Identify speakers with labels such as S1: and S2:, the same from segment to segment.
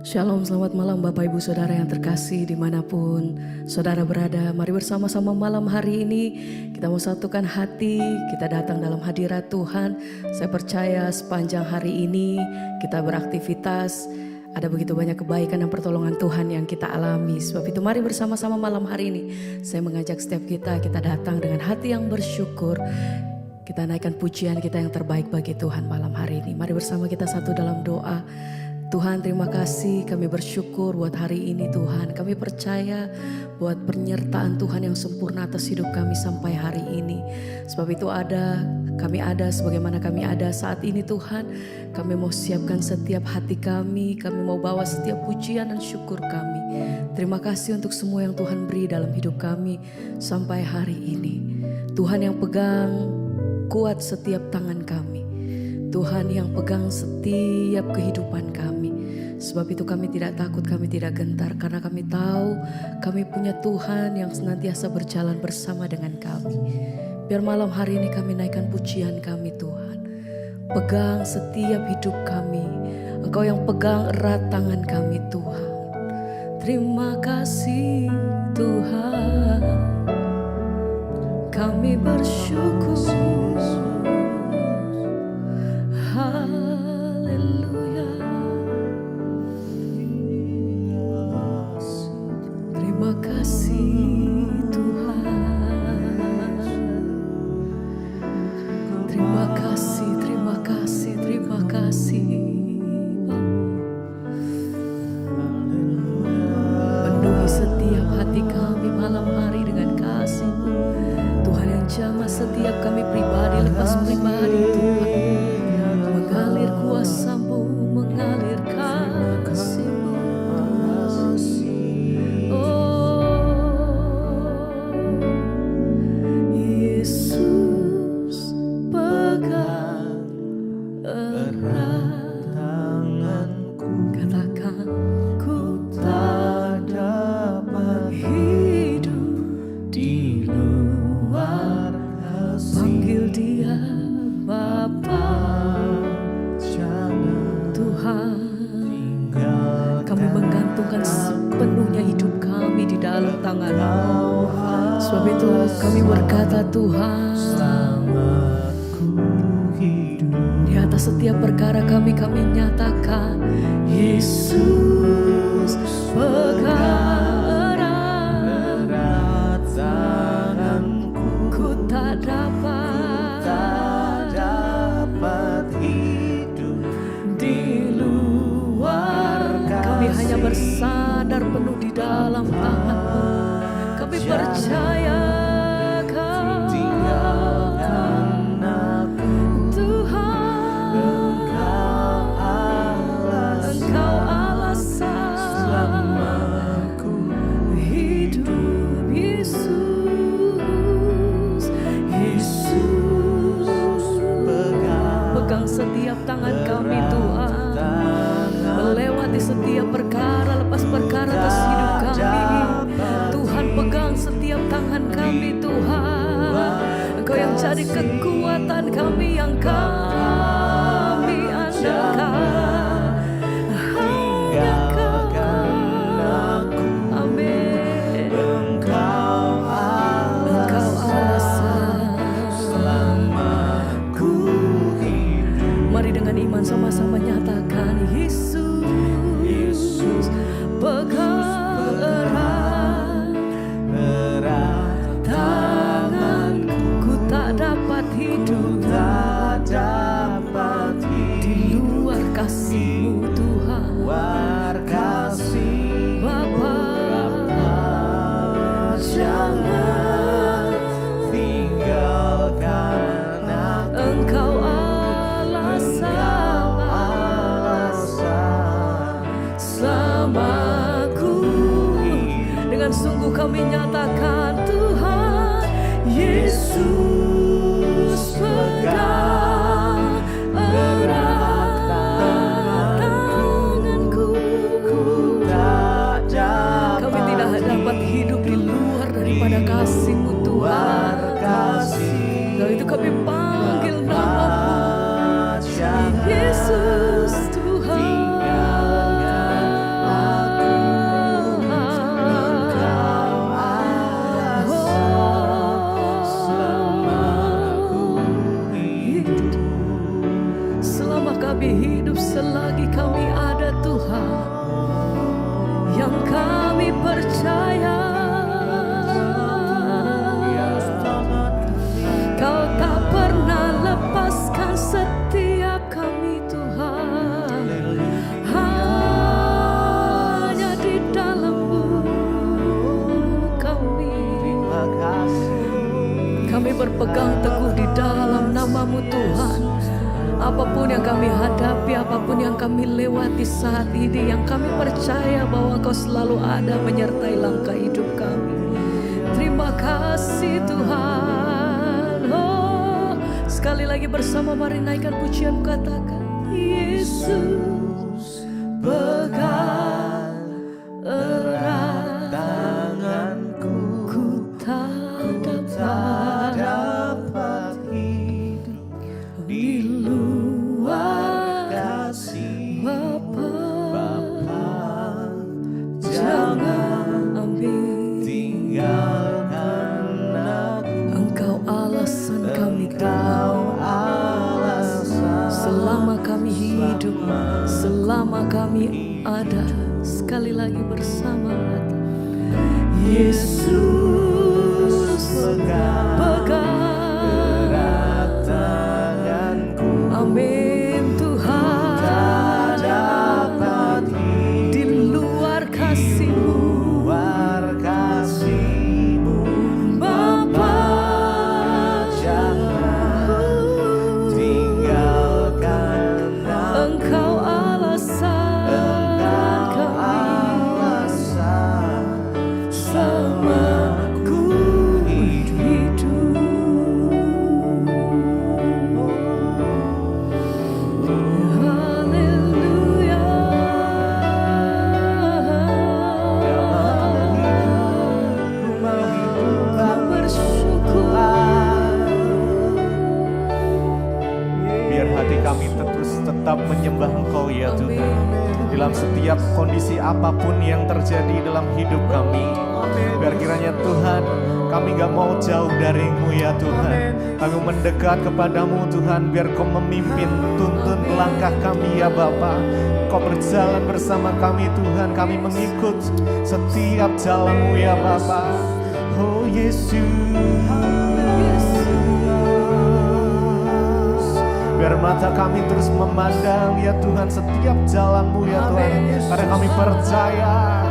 S1: Shalom, selamat malam Bapak Ibu Saudara yang terkasih dimanapun Saudara berada. Mari bersama-sama malam hari ini kita mau satukan hati, kita datang dalam hadirat Tuhan. Saya percaya sepanjang hari ini kita beraktivitas, ada begitu banyak kebaikan dan pertolongan Tuhan yang kita alami. Sebab itu mari bersama-sama malam hari ini saya mengajak setiap kita datang dengan hati yang bersyukur. Kita naikkan pujian kita yang terbaik bagi Tuhan malam hari ini. Mari bersama kita satu dalam doa. Tuhan, terima kasih, kami bersyukur buat hari ini Tuhan. Kami percaya buat penyertaan Tuhan yang sempurna atas hidup kami sampai hari ini. Sebab itu kami ada sebagaimana kami ada saat ini Tuhan. Kami mau siapkan setiap hati kami mau bawa setiap pujian dan syukur kami. Terima kasih untuk semua yang Tuhan beri dalam hidup kami sampai hari ini. Tuhan yang pegang kuat setiap tangan kami. Tuhan yang pegang setiap kehidupan kami. Sebab itu kami tidak takut, kami tidak gentar. Karena kami tahu kami punya Tuhan yang senantiasa berjalan bersama dengan kami. Biar malam hari ini kami naikkan pujian kami Tuhan. Pegang setiap hidup kami. Engkau yang pegang erat tangan kami Tuhan. Terima kasih Tuhan. Kami bersyukur. Haleluya. Terima kasih Tuhan. Terima kasih, terima kasih, terima kasih. Penuhi setiap hati kami malam hari dengan kasih-Mu. Tuhan yang jamah setiap kami pribadi lepas pribadi Tuhan. Mengalir kuasa-Mu, mengalir kasih-Mu. Oh, Yesus pegang erat tanganku. Katakan, ku tak dapat hidup di luar kasih. Panggil Dia Bapa. Tuhan, kami menggantungkan sepenuhnya hidup kami di dalam tangan-Mu. Sebab itu kami berkata Tuhan, di atas setiap perkara kami nyatakan, Yesus pegang erat tanganku. Ku tak dapat hanya bersandar penuh di dalam tangan-Mu. Kami percaya Kau Tuhan, Engkau alasan hidup. Yesus, Yesus pegang setiap tangan kami Tuhan. Melewati setiap perkara, lepas perkara atas hidup kami. Tuhan pegang setiap tangan kami Tuhan. Engkau yang jadi kekuatan kami, yang kami andalkan. Hanya Kau, amin. Engkau alasan selamaku hidup. Mari dengan iman sama-sama nyatakan, Yesus pegang erat tanganku. Ku tak dapat hidup di luar kasih-Mu Tuhan. Bapa, jangan tinggalkan aku. Engkau selamaku. Dengan sungguh kami nyatakan Tuhan, Yesus pegang erat tanganku. Kami tidak dapat hidup di luar daripada kasih-Mu Tuhan. Kalau itu kami panggil nama-Mu, Yesus Tuhan. berpegang teguh di dalam nama-Mu Tuhan. Apapun yang kami hadapi, apapun yang kami lewati saat ini, yang kami percaya bahwa Engkau selalu ada menyertai langkah hidup kami. Terima kasih Tuhan. Oh, sekali lagi bersama mari naikkan pujian, katakan Yesus pegang erat tanganku, ku tak dapat hidup di luar kasih Bapa. Jangan ambil tinggalkan aku. Engkau alasan kami Tuhan, selama kami hidup, selama kami ada. Sekali lagi bersama Yesus pegang erat tanganku. Amin Tuhan, tak dapat di luar kasih-Mu, Bapa. Jangan tinggalkan Engkau alasan kami, selama ku hidup. Haleluya. Ku bersyukur.
S2: Biar hati kami terus tetap menyembah Engkau ya Tuhan, dalam setiap kondisi apapun yang terjadi dalam hidup kami. Biar kiranya Tuhan, kami gak mau jauh dari-Mu ya Tuhan. Kami mendekat kepadamu Tuhan, biar Kau memimpin, tuntun langkah kami ya Bapa. Kau berjalan bersama kami Tuhan, kami mengikut setiap jalan-Mu ya Bapa. Oh Yesus, biar mata kami terus memandang ya Tuhan setiap jalan-Mu ya Tuhan. Karena kami percaya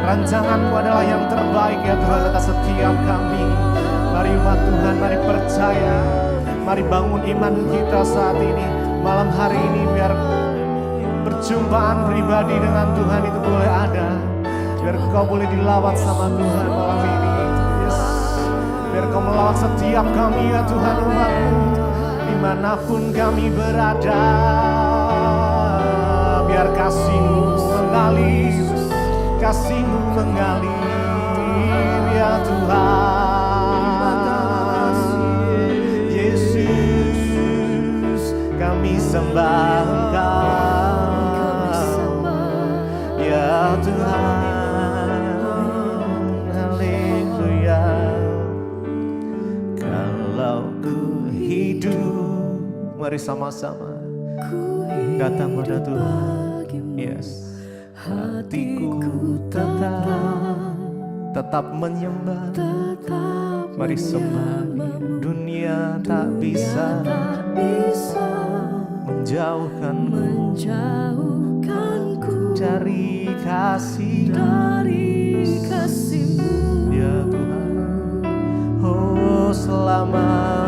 S2: rancangan-Mu adalah yang terbaik ya Tuhan atas setiap kami. Mari umat Tuhan, mari percaya, mari bangun iman kita saat ini, malam hari ini, biar perjumpaan pribadi dengan Tuhan itu boleh ada. Biar Kau boleh dilawat sama Tuhan malam ini. Yes. Biar Kau melawat setiap kami ya Tuhan, umat-Mu dimanapun kami berada. Biar kasih-Mu mengalir, kasih-Mu mengalir ya Tuhan. Yesus, kami sembah Engkau ya Tuhan. Haleluya. Kalau ku hidup, mari sama-sama datang pada Tuhan. Yes. Hatiku tetap menyembah, mari sembah. Dunia tak bisa menjauhkanku dari kasih-Mu ya Tuhan. Oh, selama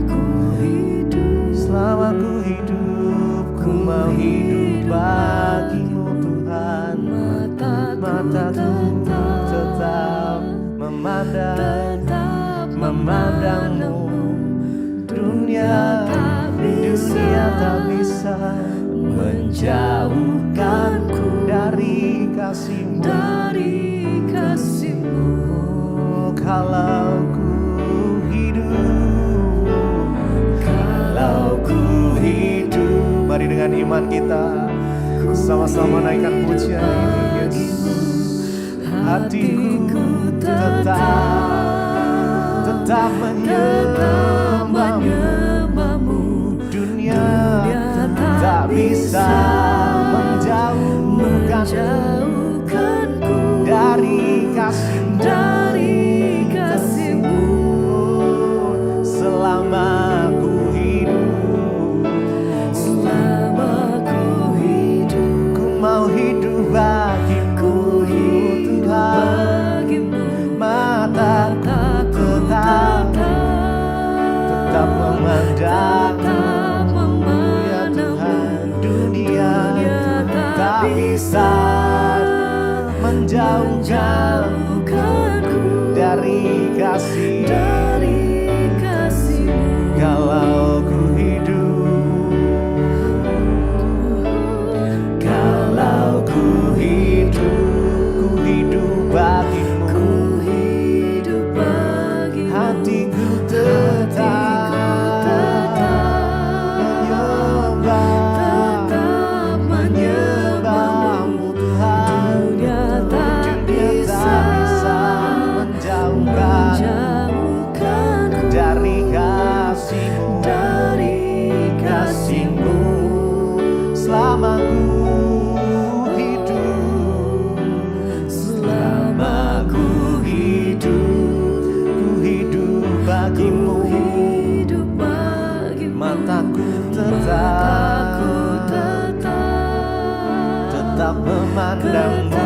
S2: ku hidup, ku mau hidup bagi-Mu Tuhan. Mataku tetap memandang-Mu. Dunia tak bisa menjauhkanku dari kasih-Mu. Kalau ku hidup, mari dengan iman kita sama-sama naikkan pujian ini. Yesus, hatiku tetap menyembah-Mu. Dunia tak bisa menjauhkanku dari kasih-Mu. Selama ku hidup, ku mau hidup bagi-Mu Tuhan. Mataku bisa menjauhkanku dari kasih, kalau ku hidup, kalau ku hidup bagimu, hatiku tetap menyembahmu Tuhan. Dunia tak bisa menjauhkanku dari kasih-Mu, selama ku hidup bagimu, mataku tetap memandangmu.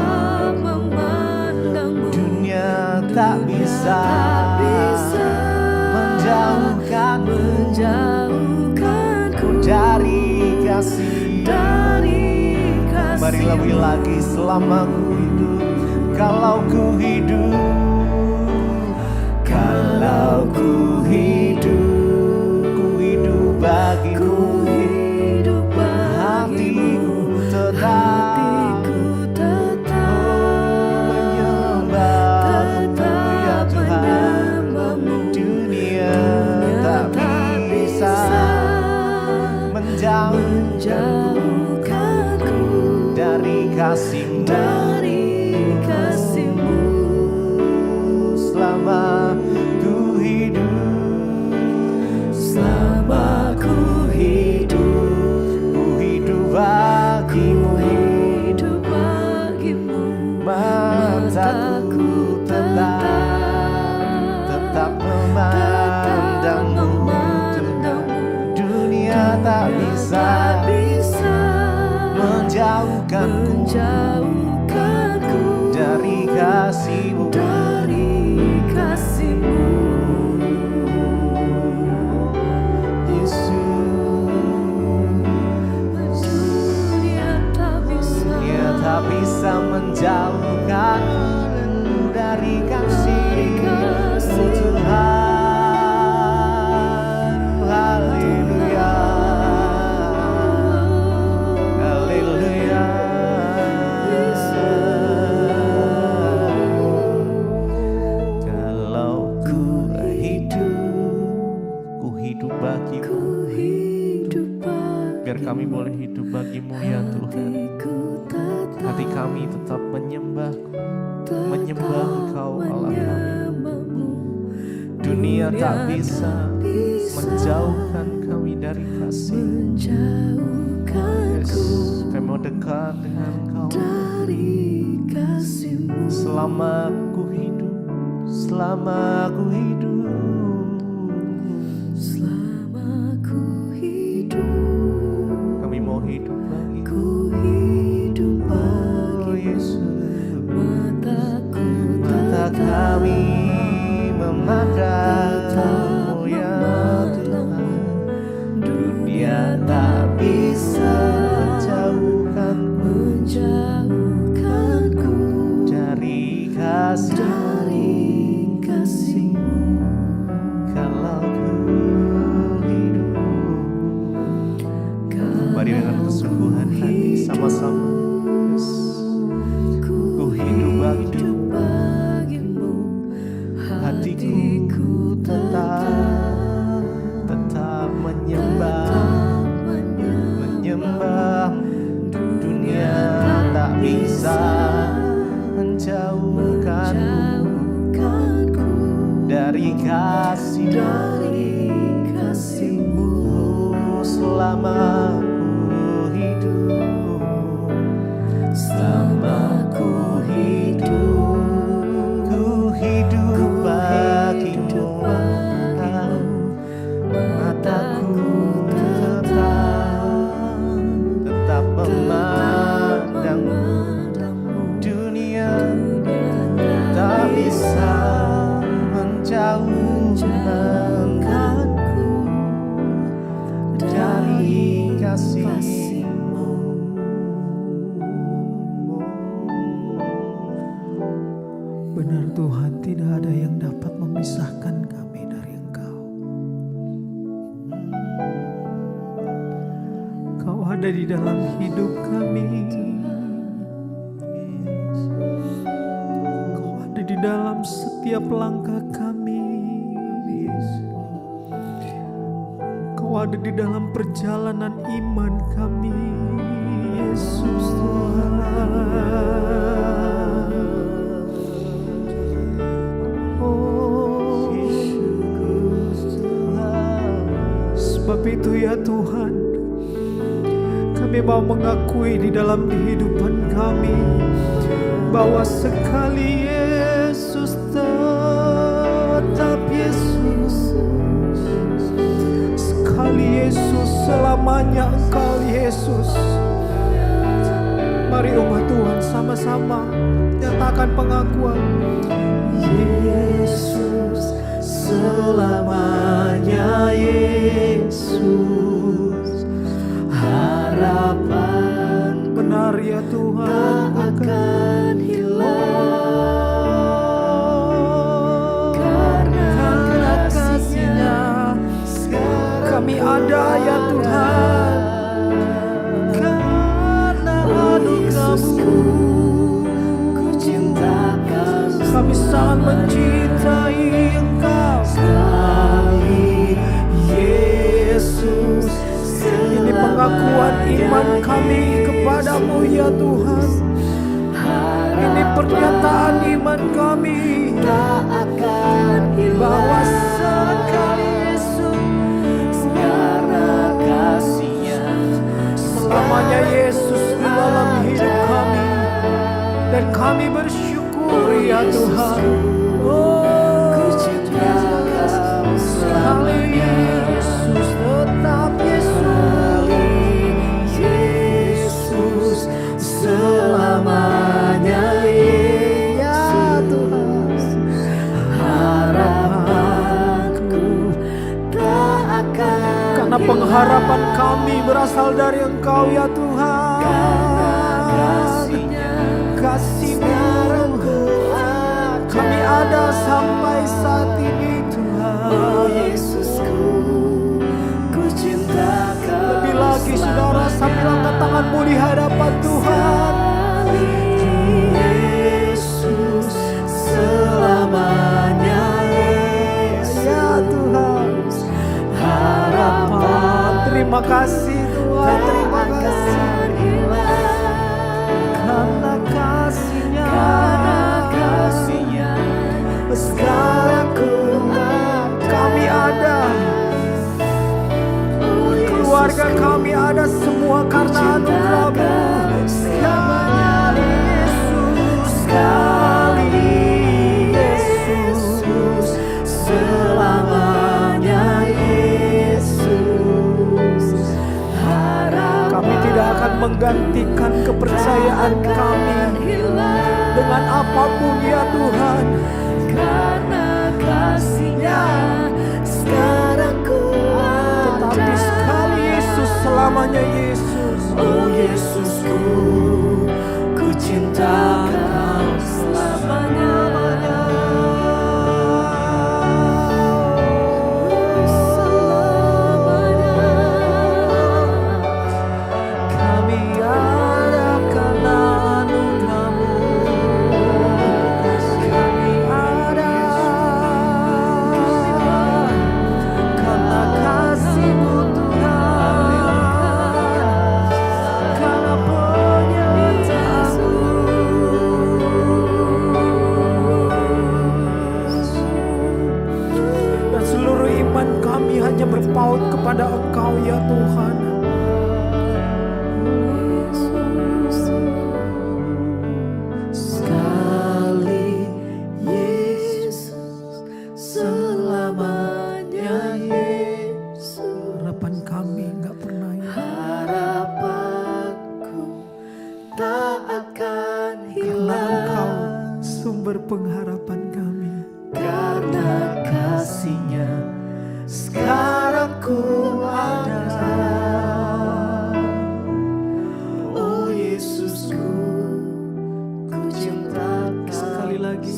S2: Dunia tak bisa menjauhkanku dari kasih. Mari lebih lagi, selama ku hidup, kalau ku hidup, kalau ku hidup bagimu, hatiku tetap menyembahmu ya Tuhan. Dunia tak bisa menjauhkanku dari kasih-Mu, selama ku hidup bagimu, mataku tetap memandangmu. Dunia tak bisa menjauhkanku dari kasih-Mu. Dunia tak bisa menjauhkanku dari kasih-Mu Tuhan. Haleluya, haleluya. Kalau ku hidup bagimu, biar kami boleh hidup bagimu ya Tuhan. Hati kami tetap menyembah Engkau Allah kami. Dunia tak bisa menjauhkan kami dari kasih. Yes, kami mau dekat dengan Engkau. Selama ku hidup, kami mau hidup bagi mata kami memandangmu ya Tuhan. Dunia tak bisa menjauhkanku dari kasih-Mu.
S3: Benar Tuhan, tidak ada yang dapat memisahkan kami dari Engkau. Kau ada di dalam hidup kami. Kau ada di dalam setiap langkah kami. Kau ada di dalam perjalanan iman kami, Yesus Tuhan. Oh, sebab itu ya Tuhan, kami mau mengakui di dalam kehidupan kami bahwa sekali Yesus tetap Yesus, sekali Yesus selamanya Engkau Yesus. Mari umat Tuhan sama-sama nyatakan pengakuan. Yesus selamanya Yesus, harapan benar ya Tuhan akan hilang, karena kasih-Nya kami ada ya Tuhan, karena anugerah-Mu ku cintakan, kami sangat mencintai Engkau sekali Yesus. Ini pengakuan iman kami kepadamu ya Tuhan. Ini pernyataan iman kami bahwa sekali Yesus karena kasih-Nya selamanya Yesus di dalam hidup kami, dan kami bersyukur ya Tuhan. Oh, sekali Yesus tetap Yesus, selamanya ya Tuhan. Harapanku tak akan, karena pengharapan kami berasal dari Engkau ya Tuhan. Kasih-Mu kami ada sampai saat ini Tuhan. Oh Yesusku, ku cintakan. Lebih lagi saudara, sambil angkat tanganmu di hadapan Tuhan. Yesus selamanya ya Tuhan, harapan. Terima kasih Tuhan, terima kasih karena kasih-Nya, sekarang kami ada, keluarga kami ada semua karena anugerah-Mu. Sekali Yesus, sekali Yesus, selamanya Yesus. Kami tidak akan menggantikan kepercayaan kami dengan apapun ya Tuhan, karena kasih-Nya sekarang kuat. Tetapi sekali Yesus selamanya Yesus. Oh Yesusku, ku cinta Kau selamanya. Kami ada karena anugerah-Mu. Kami ada karena kasih-Mu Tuhan, karena penyertaan-Mu. Dan seluruh iman kami hanya berpaut kepada Engkau ya Tuhan. Sekali Yesus, selamanya Yesus. Harapan kami enggak pernah harapanku tak akan hilang. Engkau sumber pengharapan kami, karena kasih-Nya sekarang ku ada. Oh Yesusku, ku cinta Kau sekali lagi.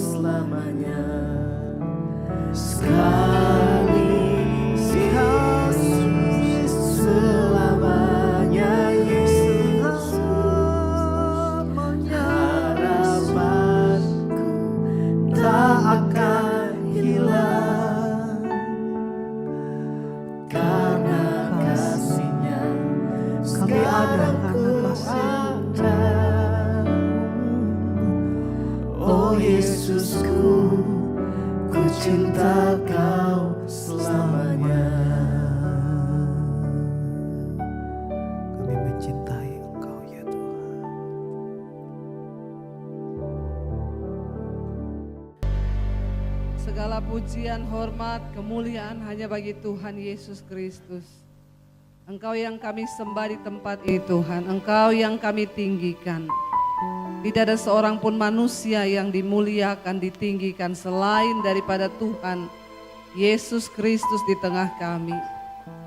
S3: Yesusku, ku cinta Kau selamanya. Kami mencintai Engkau ya Tuhan.
S4: Segala pujian, hormat, kemuliaan hanya bagi Tuhan Yesus Kristus. Engkau yang kami sembah di tempat ini Tuhan, Engkau yang kami tinggikan. Tidak ada seorang pun manusia yang dimuliakan, ditinggikan selain daripada Tuhan Yesus Kristus di tengah kami.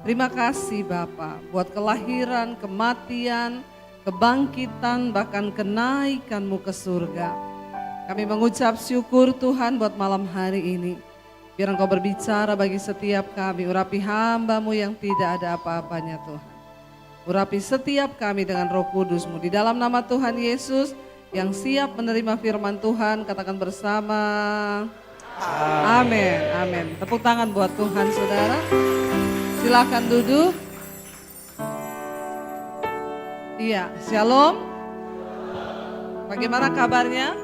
S4: Terima kasih Bapa buat kelahiran, kematian, kebangkitan, bahkan kenaikan-Mu ke surga. Kami mengucap syukur Tuhan buat malam hari ini. Biar Engkau berbicara bagi setiap kami, urapi hamba-Mu yang tidak ada apa-apanya Tuhan. Urapi setiap kami dengan Roh Kudus-Mu. Di dalam nama Tuhan Yesus yang siap menerima firman Tuhan, katakan bersama. Amin. Amin. Tepuk tangan buat Tuhan saudara. Silakan duduk. Iya, shalom. Bagaimana kabarnya?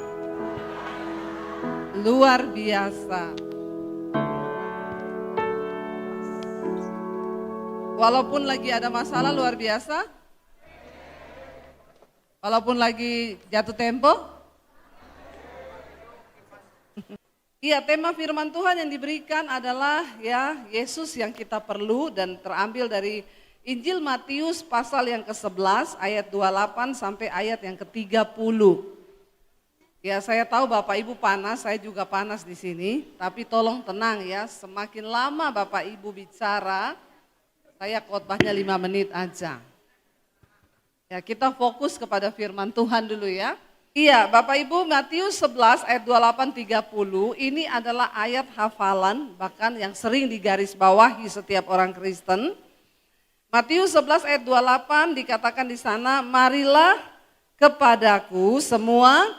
S4: Luar biasa. Walaupun lagi ada masalah luar biasa. Walaupun lagi jatuh tempo. Iya, tema firman Tuhan yang diberikan adalah ya Yesus yang kita perlu, dan terambil dari Injil Matius pasal yang ke-11 ayat 28 sampai ayat yang ke-30. Ya, saya tahu Bapak Ibu panas, saya juga panas di sini, tapi tolong tenang ya, semakin lama Bapak Ibu bicara, saya khotbahnya 5 menit aja. Ya, kita fokus kepada firman Tuhan dulu ya. Iya, Bapak Ibu, Matius 11 ayat 28-30 ini adalah ayat hafalan, bahkan yang sering digarisbawahi setiap orang Kristen. Matius 11 ayat 28 dikatakan di sana, marilah kepadaku semua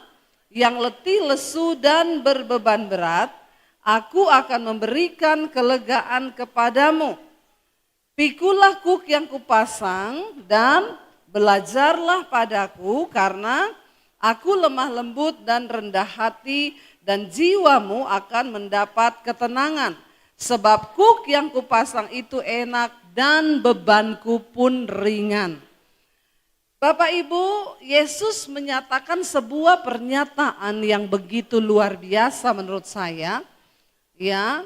S4: yang letih, lesu dan berbeban berat, aku akan memberikan kelegaan kepadamu. Pikulah kuk yang kupasang dan belajarlah padaku, karena aku lemah lembut dan rendah hati, dan jiwamu akan mendapat ketenangan. Sebab kuk yang kupasang itu enak dan bebanku pun ringan. Bapak Ibu, Yesus menyatakan sebuah pernyataan yang begitu luar biasa menurut saya. Ya,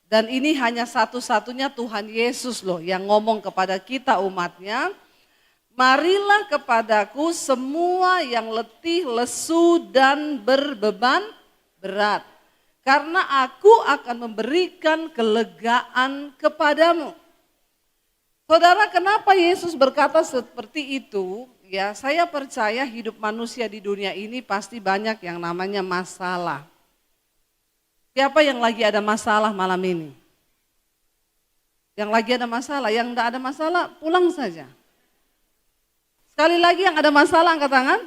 S4: dan ini hanya satu-satunya Tuhan Yesus loh yang ngomong kepada kita umatnya. Marilah kepadaku semua yang letih, lesu dan berbeban berat, karena aku akan memberikan kelegaan kepadamu. Saudara, kenapa Yesus berkata seperti itu? Ya, saya percaya hidup manusia di dunia ini pasti banyak yang namanya masalah. Siapa yang lagi ada masalah malam ini? Yang lagi ada masalah, yang tidak ada masalah pulang saja. Sekali lagi yang ada masalah angkat tangan.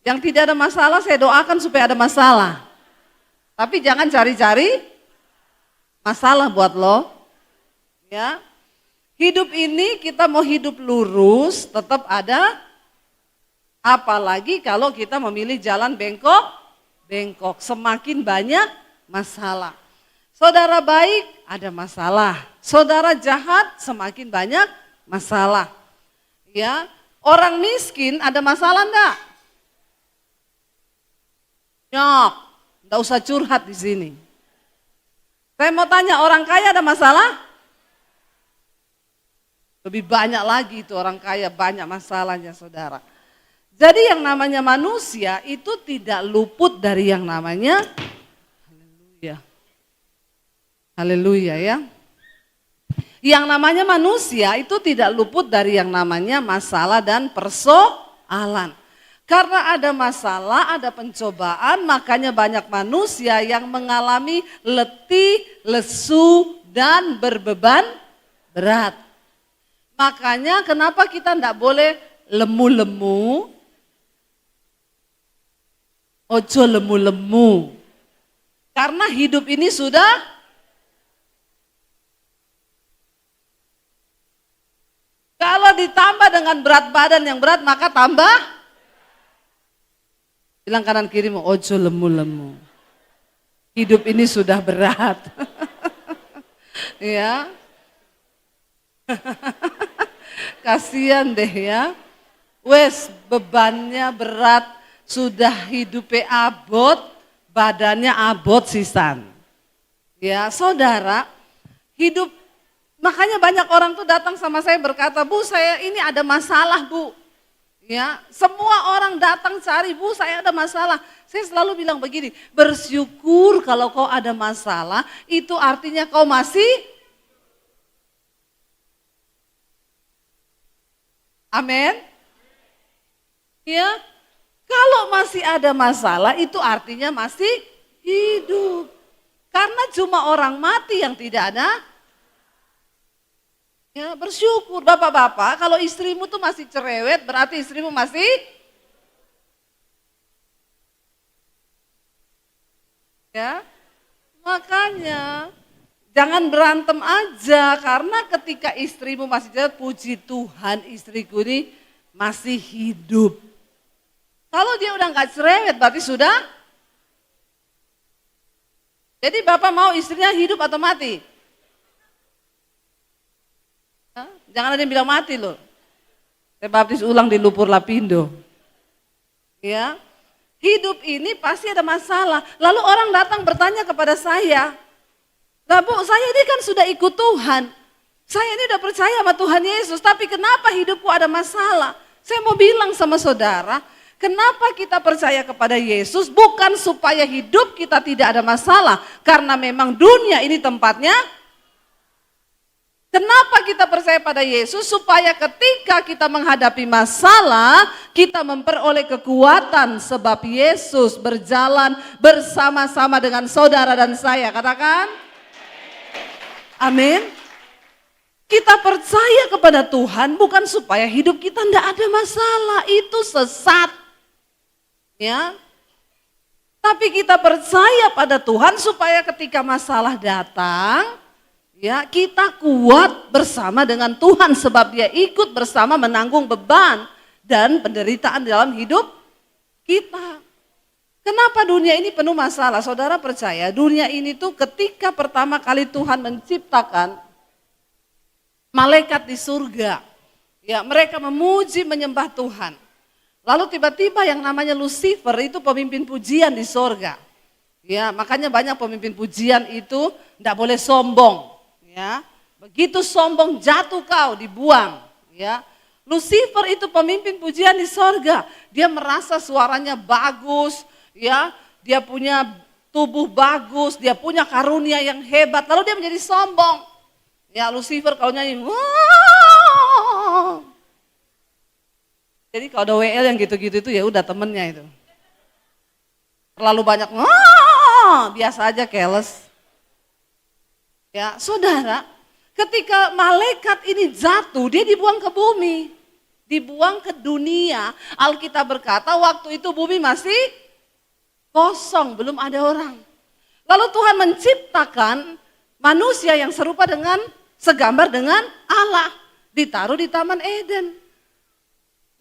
S4: Yang tidak ada masalah saya doakan supaya ada masalah. Tapi jangan cari-cari masalah buat lo. Ya. Hidup ini kita mau hidup lurus tetap ada, apalagi kalau kita memilih jalan bengkok, semakin banyak masalah. Saudara baik ada masalah, saudara jahat semakin banyak masalah. Ya, orang miskin ada masalah enggak? Nyok, enggak usah curhat di sini. Saya mau tanya, orang kaya ada masalah? Lebih banyak lagi itu orang kaya, banyak masalahnya saudara. Jadi yang namanya manusia itu tidak luput dari yang namanya haleluya. Haleluya ya. Yang namanya manusia itu tidak luput dari yang namanya masalah dan persoalan. Karena ada masalah, ada pencobaan, makanya banyak manusia yang mengalami letih, lesu dan berbeban berat. Makanya kenapa kita tidak boleh lemu-lemu, ojo lemu-lemu. Karena hidup ini sudah kalau ditambah dengan berat badan yang berat, maka tambah. Bilang kanan kirimu, ojo lemu-lemu. hidup ini sudah berat. Ya. Kasihan deh ya. Wes bebannya berat, sudah hidupnya abot, badannya abot sisan. Ya, saudara, hidup makanya banyak orang tuh datang sama saya berkata, "Bu, saya ini ada masalah, Bu." Ya, semua orang datang cari, "Bu, saya ada masalah." Saya selalu bilang begini, bersyukur kalau kau ada masalah, itu artinya kau masih. Amin. Ya, kalau masih ada masalah itu artinya masih hidup. Karena cuma orang mati yang tidak ada. Ya, bersyukur bapak-bapak, kalau istrimu tuh masih cerewet berarti istrimu masih. Ya, makanya jangan berantem aja, karena ketika istrimu masih cerewet, puji Tuhan istriku ini masih hidup. Kalau dia udah nggak cerewet berarti sudah. Jadi bapak mau istrinya hidup atau mati? Hah? Jangan ada yang bilang mati loh. Saya baptis ulang di Lupur Lapindo. Ya, hidup ini pasti ada masalah. Lalu orang datang bertanya kepada saya, "Lah Bu, saya ini kan sudah ikut Tuhan. Saya ini udah percaya sama Tuhan Yesus, tapi kenapa hidupku ada masalah?" Saya mau bilang sama saudara, kenapa kita percaya kepada Yesus bukan supaya hidup kita tidak ada masalah. Karena memang dunia ini tempatnya. Kenapa kita percaya pada Yesus? Supaya ketika kita menghadapi masalah, kita memperoleh kekuatan. Sebab Yesus berjalan bersama-sama dengan saudara dan saya. Katakan. Amin. Kita percaya kepada Tuhan bukan supaya hidup kita tidak ada masalah. Itu sesat. Ya. Tapi kita percaya pada Tuhan supaya ketika masalah datang, ya, kita kuat bersama dengan Tuhan sebab Dia ikut bersama menanggung beban dan penderitaan dalam hidup kita. Kenapa dunia ini penuh masalah? Saudara percaya dunia ini tuh ketika pertama kali Tuhan menciptakan malaikat di surga, ya, mereka memuji menyembah Tuhan. Lalu tiba-tiba yang namanya Lucifer itu pemimpin pujian di surga. Ya, makanya banyak pemimpin pujian itu tidak boleh sombong. Ya, begitu sombong jatuh kau dibuang. Ya, Lucifer itu pemimpin pujian di sorga. Dia merasa suaranya bagus, ya, dia punya tubuh bagus, dia punya karunia yang hebat. Lalu dia menjadi sombong. Ya, Lucifer kalau nyanyi, "Wow." Jadi kalau ada WL yang gitu-gitu itu ya udah temennya itu. Terlalu banyak, biasa aja keles. Ya, saudara, ketika malaikat ini jatuh, dia dibuang ke bumi, dibuang ke dunia. Alkitab berkata waktu itu bumi masih kosong, belum ada orang. Lalu Tuhan menciptakan manusia yang serupa dengan, segambar dengan Allah, ditaruh di Taman Eden.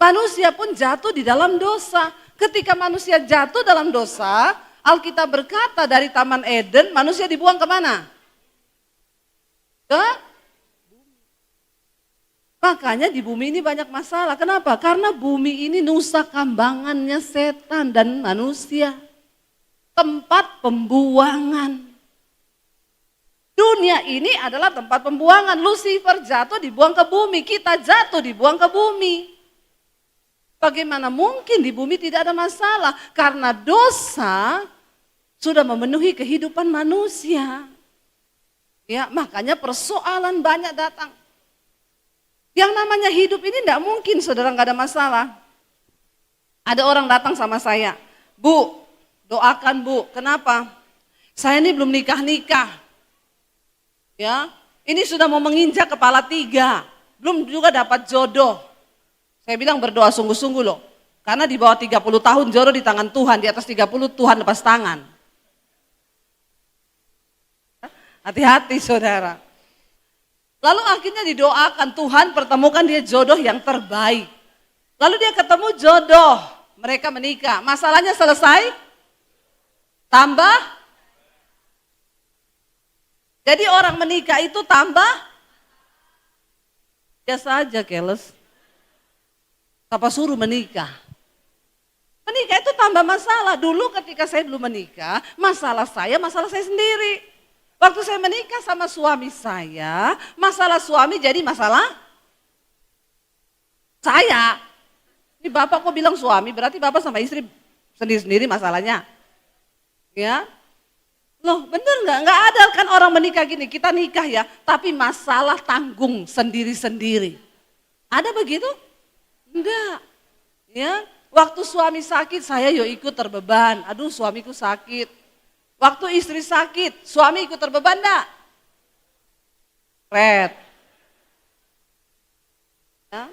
S4: Manusia pun jatuh di dalam dosa. Ketika manusia jatuh dalam dosa, Alkitab berkata dari Taman Eden, manusia dibuang kemana? Ke bumi. Makanya di bumi ini banyak masalah. Kenapa? Karena bumi ini nusa kambangannya setan dan manusia. Tempat pembuangan. Dunia ini adalah tempat pembuangan. Lucifer jatuh dibuang ke bumi, kita jatuh dibuang ke bumi. Bagaimana mungkin di bumi tidak ada masalah? Karena dosa sudah memenuhi kehidupan manusia. Ya, makanya persoalan banyak datang. Yang namanya hidup ini tidak mungkin saudara nggak ada masalah. Ada orang datang sama saya, "Bu, doakan Bu, kenapa? Saya ini belum nikah-nikah. Ya, ini sudah mau menginjak kepala 3, belum juga dapat jodoh." Saya bilang berdoa sungguh-sungguh loh. Karena di bawah 30 tahun jodoh di tangan Tuhan, di atas 30 Tuhan lepas tangan. Hati-hati saudara. Lalu akhirnya didoakan, Tuhan pertemukan dia jodoh yang terbaik. Lalu dia ketemu jodoh, mereka menikah. Masalahnya selesai? Tambah? Jadi orang menikah itu tambah biasa aja keles. Apa suruh menikah? Menikah itu tambah masalah. Dulu ketika saya belum menikah, masalah saya sendiri. Waktu saya menikah sama suami saya, masalah suami jadi masalah saya. Ini bapak kok bilang suami, berarti bapak sama istri sendiri-sendiri masalahnya. Ya, loh bener nggak? Nggak ada kan orang menikah gini, kita nikah ya, tapi masalah tanggung sendiri-sendiri. Ada begitu? Enggak. Ya, waktu suami sakit saya yuk ikut terbeban. Aduh suamiku sakit. Waktu istri sakit, suami ikut terbeban enggak? Red. Ya.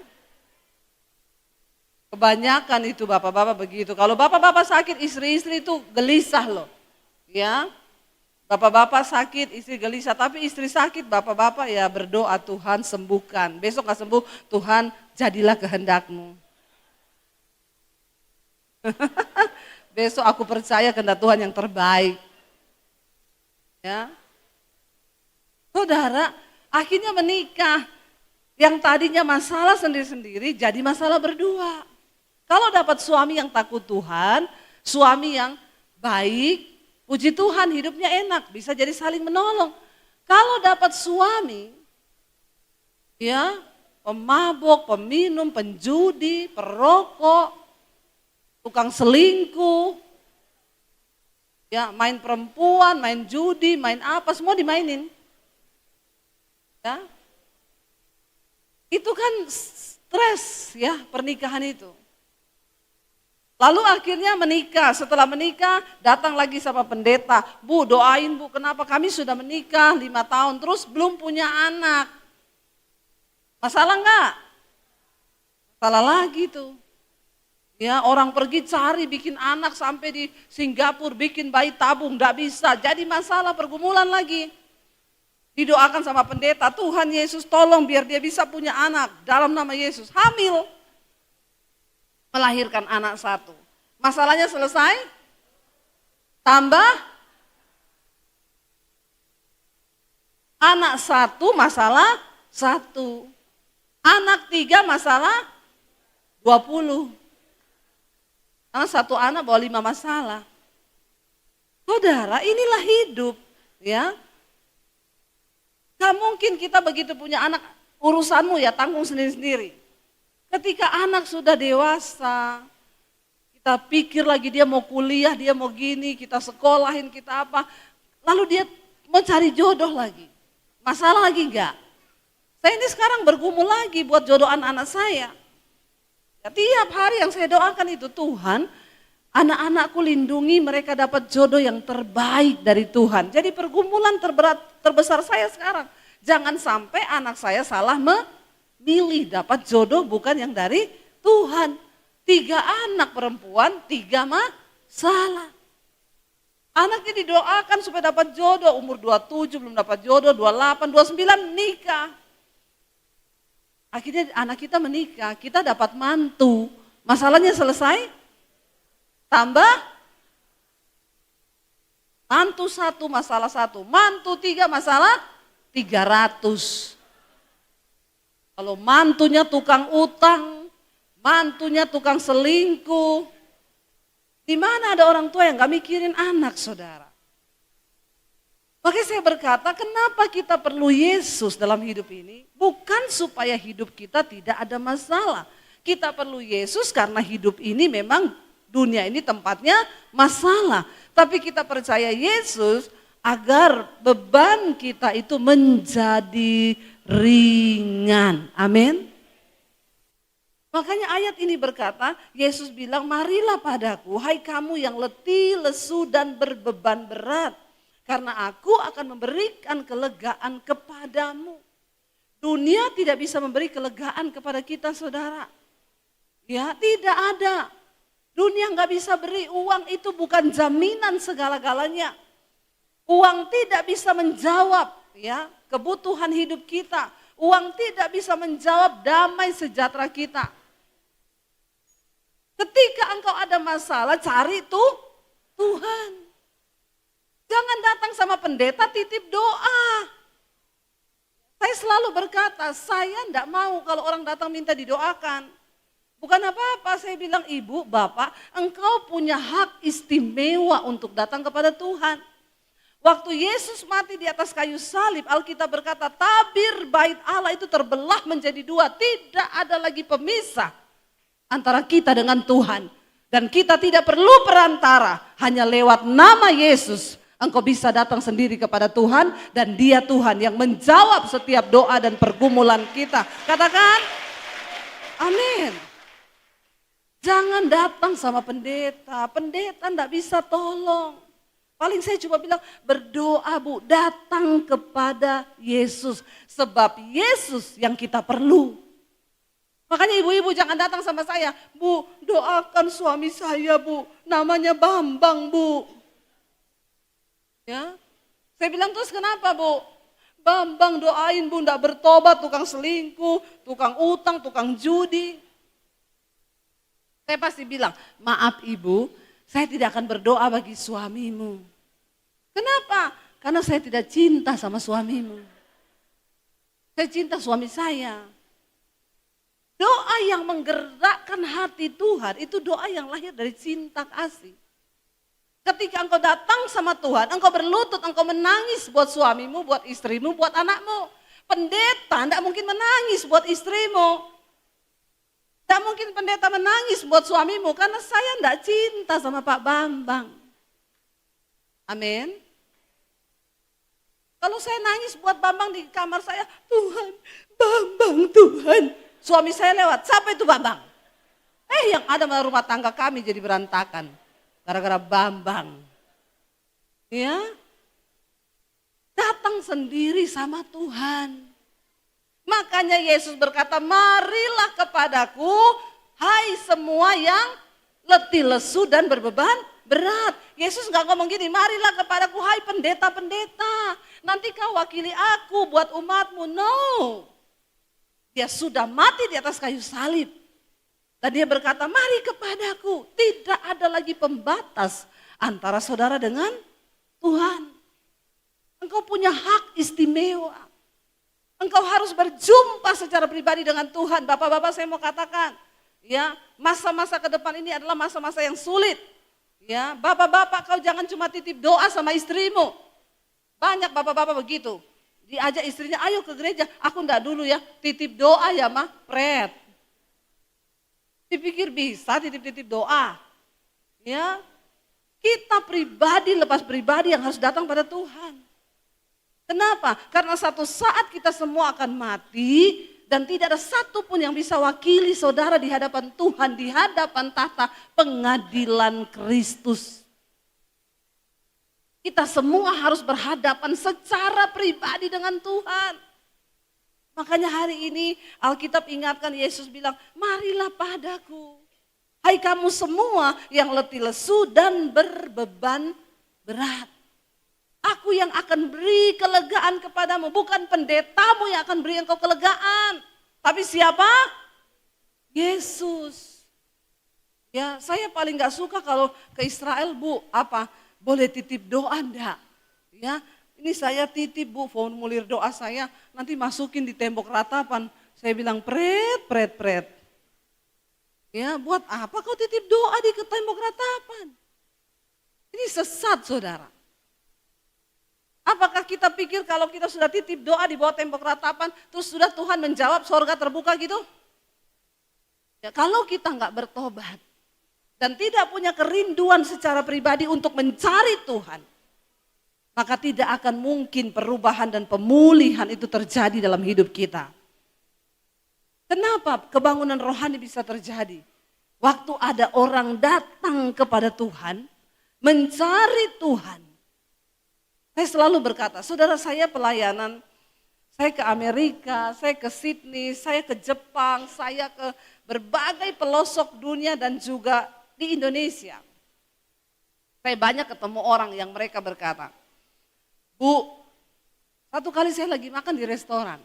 S4: Kebanyakan itu bapak-bapak begitu. Kalau bapak-bapak sakit, istri-istri itu gelisah loh. Ya. Bapak-bapak sakit, istri gelisah. Tapi istri sakit, bapak-bapak ya berdoa Tuhan sembuhkan. Besok gak sembuh, Tuhan jadilah kehendak-Mu. Besok aku percaya kehendak Tuhan yang terbaik. Ya. Saudara, akhirnya menikah. Yang tadinya masalah sendiri-sendiri jadi masalah berdua. Kalau dapat suami yang takut Tuhan, suami yang baik, puji Tuhan hidupnya enak, bisa jadi saling menolong. Kalau dapat suami, ya pemabok, peminum, penjudi, perokok, tukang selingkuh, ya main perempuan, main judi, main apa, semua dimainin. Ya, itu kan stres ya pernikahan itu. Lalu akhirnya menikah, setelah menikah datang lagi sama pendeta, Bu doain Bu, kenapa kami sudah menikah 5 tahun terus belum punya anak. Masalah enggak? Masalah lagi tuh. Ya orang pergi cari bikin anak sampai di Singapura bikin bayi tabung, enggak bisa, jadi masalah pergumulan lagi. Didoakan sama pendeta, Tuhan Yesus tolong biar dia bisa punya anak dalam nama Yesus, hamil. Melahirkan anak 1. Masalahnya selesai? Tambah anak 1 masalah 1. Anak 3 masalah 20. Karena 1 anak bawa 5 masalah. Saudara, inilah hidup, ya. Gak mungkin kita begitu punya anak, urusanmu ya tanggung sendiri-sendiri. Ketika anak sudah dewasa, kita pikir lagi dia mau kuliah, dia mau gini, kita sekolahin, kita apa. Lalu dia mau cari jodoh lagi. Masalah lagi enggak? Saya ini sekarang bergumul lagi buat jodoh anak-anak saya. Ya, tiap hari yang saya doakan itu, Tuhan, anak-anakku lindungi mereka dapat jodoh yang terbaik dari Tuhan. Jadi pergumulan terbesar saya sekarang. Jangan sampai anak saya salah memilih dapat jodoh bukan yang dari Tuhan. 3 anak perempuan, 3 masalah. Anaknya didoakan supaya dapat jodoh, umur 27 belum dapat jodoh, 28, 29 nikah. Akhirnya anak kita menikah, kita dapat mantu. Masalahnya selesai? Tambah mantu 1 masalah 1, mantu 3 masalah 300. Kalau mantunya tukang utang, mantunya tukang selingkuh, di mana ada orang tua yang gak mikirin anak, saudara? Makanya saya berkata, kenapa kita perlu Yesus dalam hidup ini? Bukan supaya hidup kita tidak ada masalah. Kita perlu Yesus karena hidup ini memang dunia ini tempatnya masalah. Tapi kita percaya Yesus agar beban kita itu menjadi ringan. Amin. Makanya ayat ini berkata, Yesus bilang, marilah padaku, hai kamu yang letih, lesu dan berbeban berat. Karena aku akan memberikan kelegaan kepadamu. Dunia tidak bisa memberi kelegaan kepada kita, saudara. Ya, tidak ada. Dunia nggak bisa beri, uang itu bukan jaminan segala-galanya. Uang tidak bisa menjawab ya kebutuhan hidup kita. Uang tidak bisa menjawab damai sejahtera kita. Ketika engkau ada masalah, cari tuh Tuhan. Jangan datang sama pendeta titip doa. Saya selalu berkata, saya tidak mau kalau orang datang minta didoakan. Bukan apa-apa, saya bilang, ibu, bapak, engkau punya hak istimewa untuk datang kepada Tuhan. Waktu Yesus mati di atas kayu salib, Alkitab berkata, tabir bait Allah itu terbelah menjadi dua. Tidak ada lagi pemisah antara kita dengan Tuhan. Dan kita tidak perlu perantara, hanya lewat nama Yesus. Engkau bisa datang sendiri kepada Tuhan dan Dia Tuhan yang menjawab setiap doa dan pergumulan kita. Katakan, amin. Jangan datang sama pendeta, pendeta enggak bisa tolong. Paling saya cuma bilang, berdoa Bu, datang kepada Yesus. Sebab Yesus yang kita perlu. Makanya ibu-ibu jangan datang sama saya, Bu, doakan suami saya Bu, namanya Bambang Bu. Ya, saya bilang terus kenapa Bu? Bambang doain Bu, enggak bertobat, tukang selingkuh, tukang utang, tukang judi. Saya pasti bilang, maaf Ibu, saya tidak akan berdoa bagi suamimu. Kenapa? Karena saya tidak cinta sama suamimu. Saya cinta suami saya. Doa yang menggerakkan hati Tuhan, itu doa yang lahir dari cinta kasih. Ketika engkau datang sama Tuhan, engkau berlutut, engkau menangis buat suamimu, buat istrimu, buat anakmu. Pendeta tidak mungkin menangis buat istrimu. Tidak mungkin pendeta menangis buat suamimu, karena saya tidak cinta sama Pak Bambang. Amin. Kalau saya nangis buat Bambang di kamar saya, Tuhan, Bambang Tuhan. Suami saya lewat, siapa itu Bambang? Yang ada malah rumah tangga kami jadi berantakan. Gara-gara Bambang. Ya. Datang sendiri sama Tuhan. Makanya Yesus berkata, marilah kepadaku, hai semua yang letih lesu dan berbeban berat. Yesus gak ngomong gini, marilah kepadaku, hai pendeta-pendeta. Nanti kau wakili aku buat umatmu. No. Dia sudah mati di atas kayu salib. Dan dia berkata, mari kepadaku. Tidak ada lagi pembatas antara saudara dengan Tuhan. Engkau punya hak istimewa. Engkau harus berjumpa secara pribadi dengan Tuhan. Bapak-bapak saya mau katakan, ya, masa-masa ke depan ini adalah masa-masa yang sulit. Ya, bapak-bapak kau jangan cuma titip doa sama istrimu. Banyak bapak-bapak begitu. Diajak istrinya, ayo ke gereja. Aku enggak dulu ya, titip doa ya mah, pret. Dipikir bisa titip-titip doa. Ya. Kita pribadi lepas pribadi yang harus datang pada Tuhan. Kenapa? Karena satu saat kita semua akan mati dan tidak ada satupun yang bisa wakili saudara di hadapan Tuhan, di hadapan tahta pengadilan Kristus. Kita semua harus berhadapan secara pribadi dengan Tuhan. Makanya hari ini Alkitab ingatkan, Yesus bilang, marilah padaku. Hai kamu semua yang letih lesu dan berbeban berat. Aku yang akan beri kelegaan kepadamu. Bukan pendetamu yang akan beri engkau kelegaan. Tapi siapa? Yesus. Ya, saya paling gak suka kalau ke Israel, Bu, boleh titip doa enggak? Ya, ini saya titip Bu, formulir doa saya, nanti masukin di tembok ratapan. Saya bilang pret. Ya, buat apa kau titip doa di tembok ratapan? Ini sesat saudara. Apakah kita pikir kalau kita sudah titip doa di bawah tembok ratapan, terus sudah Tuhan menjawab, sorga terbuka gitu? Ya, kalau kita nggak bertobat dan tidak punya kerinduan secara pribadi untuk mencari Tuhan, maka tidak akan mungkin perubahan dan pemulihan itu terjadi dalam hidup kita. Kenapa kebangunan rohani bisa terjadi? Waktu ada orang datang kepada Tuhan, mencari Tuhan. Saya selalu berkata, saudara saya pelayanan, saya ke Amerika, saya ke Sydney, saya ke Jepang, saya ke berbagai pelosok dunia dan juga di Indonesia. Saya banyak ketemu orang yang mereka berkata, Bu, satu kali saya lagi makan di restoran.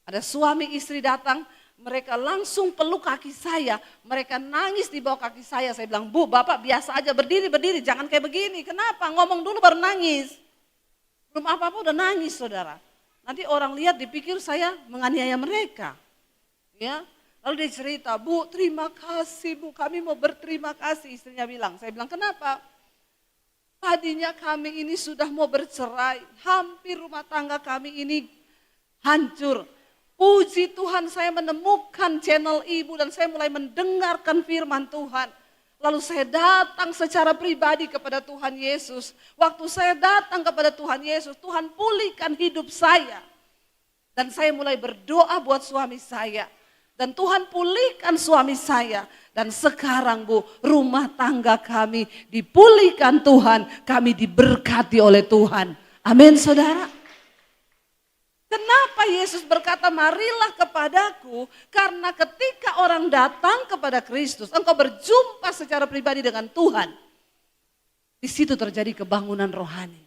S4: Ada suami istri datang, mereka langsung peluk kaki saya, mereka nangis di bawah kaki saya. Saya bilang, Bu, Bapak biasa aja berdiri, jangan kayak begini. Kenapa? Ngomong dulu baru nangis. Belum apa-apa udah nangis, saudara. Nanti orang lihat dipikir saya menganiaya mereka. Ya, lalu dia cerita, Bu, terima kasih Bu, kami mau berterima kasih. Istrinya bilang, saya bilang, kenapa? Tadinya kami ini sudah mau bercerai, hampir rumah tangga kami ini hancur. Puji Tuhan saya menemukan channel ibu dan saya mulai mendengarkan firman Tuhan. Lalu saya datang secara pribadi kepada Tuhan Yesus. Waktu saya datang kepada Tuhan Yesus, Tuhan pulihkan hidup saya. Dan saya mulai berdoa buat suami saya. Dan Tuhan pulihkan suami saya. Dan sekarang Bu, rumah tangga kami dipulihkan Tuhan. Kami diberkati oleh Tuhan. Amin saudara. Kenapa Yesus berkata marilah kepadaku? Karena ketika orang datang kepada Kristus, engkau berjumpa secara pribadi dengan Tuhan. Di situ terjadi kebangunan rohani.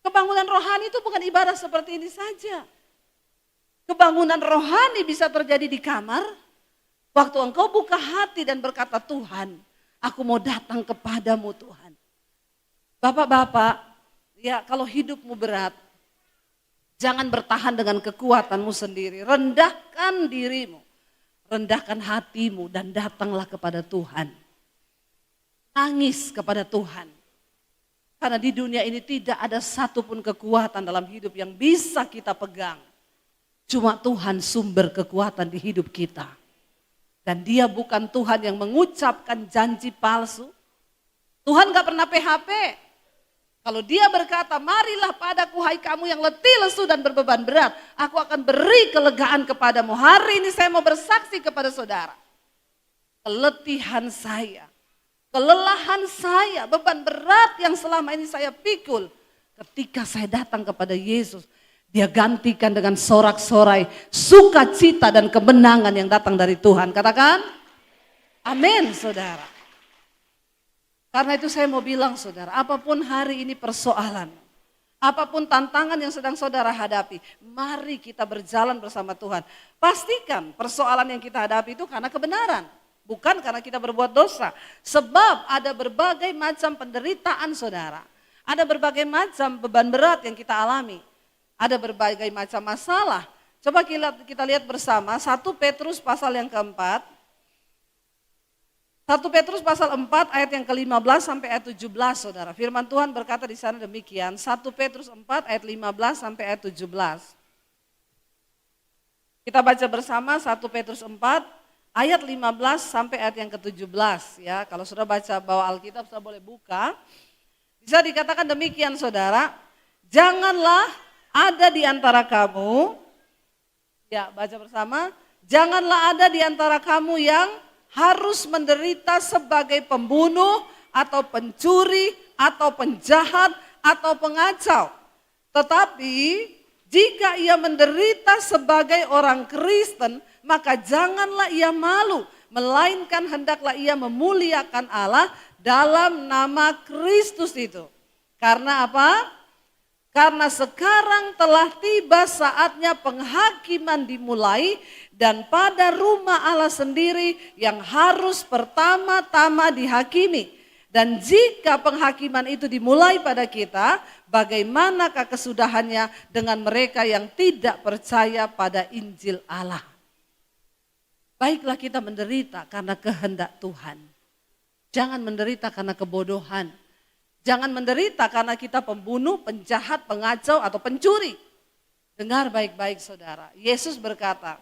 S4: Kebangunan rohani itu bukan ibadah seperti ini saja. Kebangunan rohani bisa terjadi di kamar. Waktu engkau buka hati dan berkata, Tuhan, aku mau datang kepadamu Tuhan. Bapak-bapak, ya kalau hidupmu berat, jangan bertahan dengan kekuatanmu sendiri. Rendahkan dirimu, rendahkan hatimu dan datanglah kepada Tuhan. Nangis kepada Tuhan. Karena di dunia ini tidak ada satupun kekuatan dalam hidup yang bisa kita pegang. Cuma Tuhan sumber kekuatan di hidup kita. Dan dia bukan Tuhan yang mengucapkan janji palsu. Tuhan gak pernah PHP. Kalau dia berkata, marilah padaku hai kamu yang letih, lesu dan berbeban berat. Aku akan beri kelegaan kepadamu. Hari ini saya mau bersaksi kepada saudara. Keletihan saya, kelelahan saya, beban berat yang selama ini saya pikul. Ketika saya datang kepada Yesus, dia gantikan dengan sorak-sorai, sukacita dan kemenangan yang datang dari Tuhan. Katakan, amin saudara. Karena itu saya mau bilang saudara, apapun hari ini persoalan, apapun tantangan yang sedang saudara hadapi, mari kita berjalan bersama Tuhan. Pastikan persoalan yang kita hadapi itu karena kebenaran, bukan karena kita berbuat dosa. Sebab ada berbagai macam penderitaan saudara, ada berbagai macam beban berat yang kita alami, ada berbagai macam masalah. Coba kita lihat bersama 1 Petrus pasal yang keempat. 1 Petrus pasal 4 ayat yang ke-15 sampai ayat 17 saudara. Firman Tuhan berkata di sana demikian. 1 Petrus 4 ayat 15 sampai ayat 17. Kita baca bersama 1 Petrus 4 ayat 15 sampai ayat yang ke-17 ya. Kalau sudah baca bawa Alkitab sudah boleh buka. Bisa dikatakan demikian saudara. Janganlah ada di antara kamu, ya baca bersama. Janganlah ada di antara kamu yang harus menderita sebagai pembunuh atau pencuri atau penjahat atau pengacau. Tetapi jika ia menderita sebagai orang Kristen, maka janganlah ia malu, melainkan hendaklah ia memuliakan Allah dalam nama Kristus itu. Karena apa? Karena sekarang telah tiba saatnya penghakiman dimulai dan pada rumah Allah sendiri yang harus pertama-tama dihakimi. Dan jika penghakiman itu dimulai pada kita, bagaimanakah kesudahannya dengan mereka yang tidak percaya pada Injil Allah? Baiklah kita menderita karena kehendak Tuhan. Jangan menderita karena kebodohan. Jangan menderita karena kita pembunuh, penjahat, pengacau, atau pencuri. Dengar baik-baik saudara. Yesus berkata,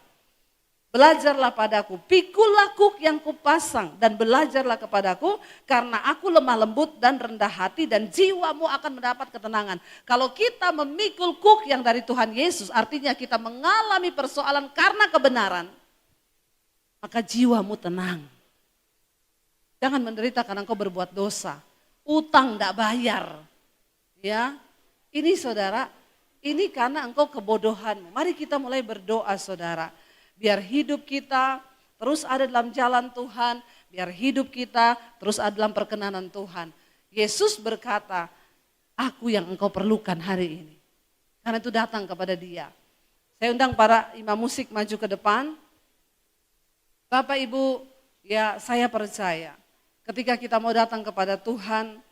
S4: belajarlah padaku, pikullah kuk yang kupasang dan belajarlah kepadaku karena aku lemah lembut dan rendah hati dan jiwamu akan mendapat ketenangan. Kalau kita memikul kuk yang dari Tuhan Yesus, artinya kita mengalami persoalan karena kebenaran, maka jiwamu tenang. Jangan menderita karena engkau berbuat dosa. Utang tidak bayar, ya. Ini saudara, ini karena engkau kebodohanmu. Mari kita mulai berdoa saudara. Biar hidup kita terus ada dalam jalan Tuhan. Biar hidup kita terus ada dalam perkenanan Tuhan. Yesus berkata, aku yang engkau perlukan hari ini. Karena itu datang kepada dia. Saya undang para imam musik maju ke depan. Bapak Ibu, ya saya percaya ketika kita mau datang kepada Tuhan,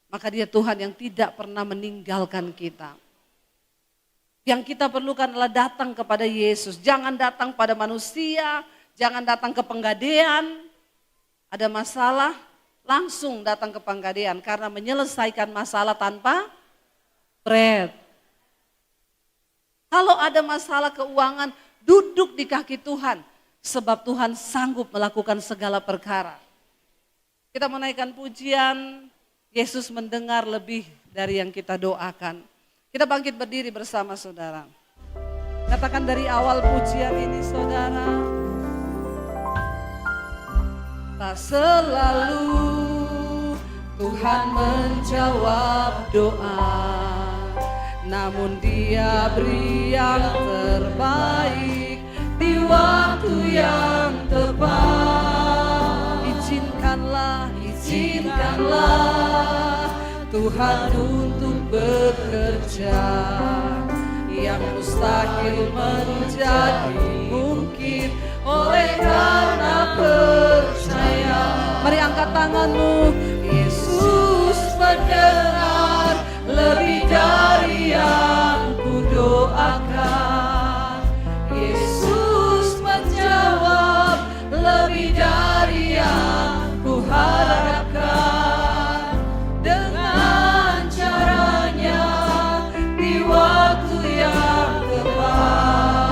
S4: maka Dia Tuhan yang tidak pernah meninggalkan kita. Yang kita perlukan adalah datang kepada Yesus. Jangan datang pada manusia, jangan datang ke penggadean. Ada masalah, langsung datang ke penggadean karena menyelesaikan masalah tanpa bread. Kalau ada masalah keuangan, duduk di kaki Tuhan. Sebab Tuhan sanggup melakukan segala perkara. Kita menaikkan pujian, Yesus mendengar lebih dari yang kita doakan. Kita bangkit berdiri bersama saudara. Katakan dari awal pujian ini saudara. Tak selalu Tuhan menjawab doa, namun Dia beri yang terbaik di waktu yang tepat. Izinkanlah Tuhan untuk bekerja, yang mustahil menjadi mungkin oleh karena percaya. Mari angkat tanganmu. Yesus mendengar lebih dari yang kudoakan. Yesus menjawab lebih dari yang kuharapkan. Dengan caranya di waktu yang tepat,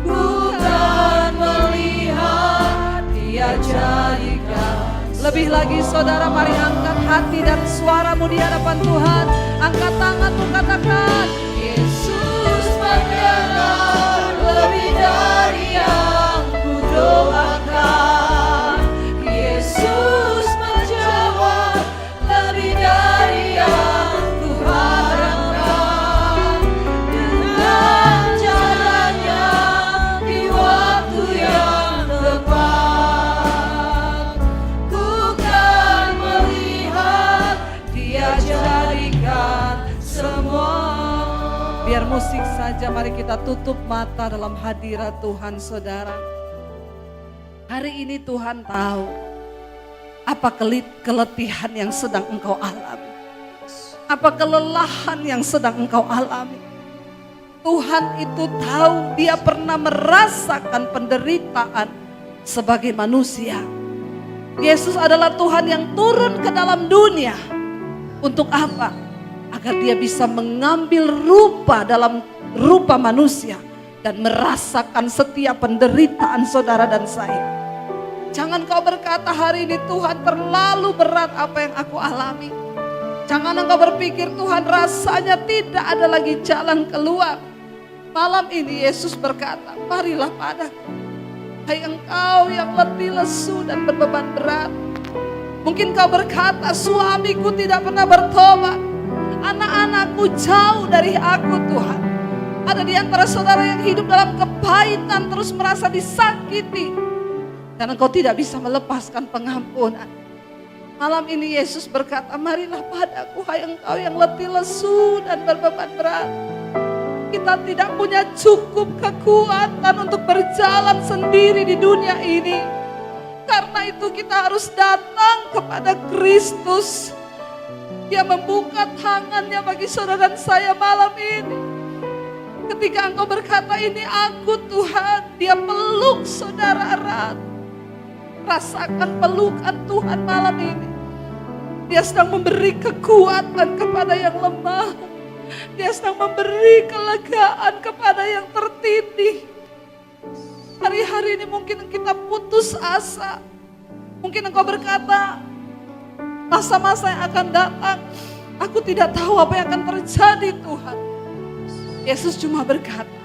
S4: ku kan melihat Dia jadikan. Lebih lagi saudara, mari angkat hati dan suaramu di hadapan Tuhan. Angkat tanganmu, katakan, Yesus mendengar lebih dari yang kudoakan. Yesus menjawab lebih dari yang kuharapkan. Dengan caranya di waktu yang tepat, ku kan melihat Dia jadikan semua. Biar musik saja, mari kita tutup mata dalam hadirat Tuhan saudara. Hari ini Tuhan tahu apa keletihan yang sedang engkau alami. Apa kelelahan yang sedang engkau alami. Tuhan itu tahu, Dia pernah merasakan penderitaan sebagai manusia. Yesus adalah Tuhan yang turun ke dalam dunia. Untuk apa? Agar Dia bisa mengambil rupa dalam rupa manusia dan merasakan setiap penderitaan saudara dan saya. Jangan kau berkata hari ini, Tuhan terlalu berat apa yang aku alami. Jangan engkau berpikir Tuhan rasanya tidak ada lagi jalan keluar. Malam ini Yesus berkata, marilah padaku, hai engkau yang letih lesu dan berbeban berat. Mungkin kau berkata, suamiku tidak pernah bertobat, anak-anakku jauh dari aku Tuhan. Ada di antara saudara yang hidup dalam kepahitan, terus merasa disakiti. Dan engkau tidak bisa melepaskan pengampunan. Malam ini Yesus berkata, marilah padaku hai engkau yang letih lesu dan berbeban berat. Kita tidak punya cukup kekuatan untuk berjalan sendiri di dunia ini. Karena itu kita harus datang kepada Kristus. Dia membuka tangannya bagi saudara dan saya malam ini. Ketika engkau berkata, ini aku Tuhan, Dia peluk saudara erat. Rasakan pelukan Tuhan malam ini. Dia sedang memberi kekuatan kepada yang lemah. Dia sedang memberi kelegaan kepada yang tertindih. Hari-hari ini mungkin kita putus asa. Mungkin engkau berkata, masa-masa yang akan datang, aku tidak tahu apa yang akan terjadi Tuhan. Yesus cuma berkata,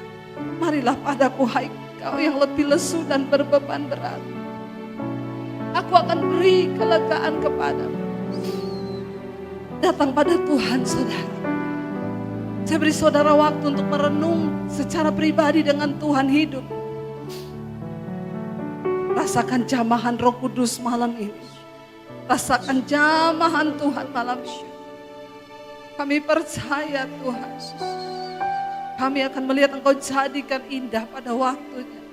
S4: marilah padaku hai engkau yang letih lesu dan berbeban berat. Aku akan beri kelegaan kepadamu. Datang pada Tuhan saudara. Saya beri saudara waktu untuk merenung secara pribadi dengan Tuhan hidup. Rasakan jamahan Roh Kudus malam ini. Rasakan jamahan Tuhan malam ini. Kami percaya Tuhan, Kami akan melihat Engkau jadikan indah pada waktunya.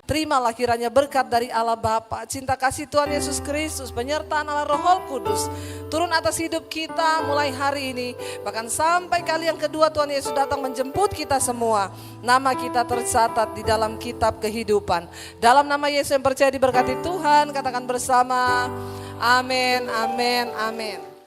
S4: Terimalah kiranya berkat dari Allah Bapa, cinta kasih Tuhan Yesus Kristus, penyertaan Allah Roh Kudus turun atas hidup kita mulai hari ini, bahkan sampai kali yang kedua Tuhan Yesus datang menjemput kita semua. Nama kita tercatat di dalam kitab kehidupan. Dalam nama Yesus yang percaya diberkati Tuhan, katakan bersama, amin, amin, amin.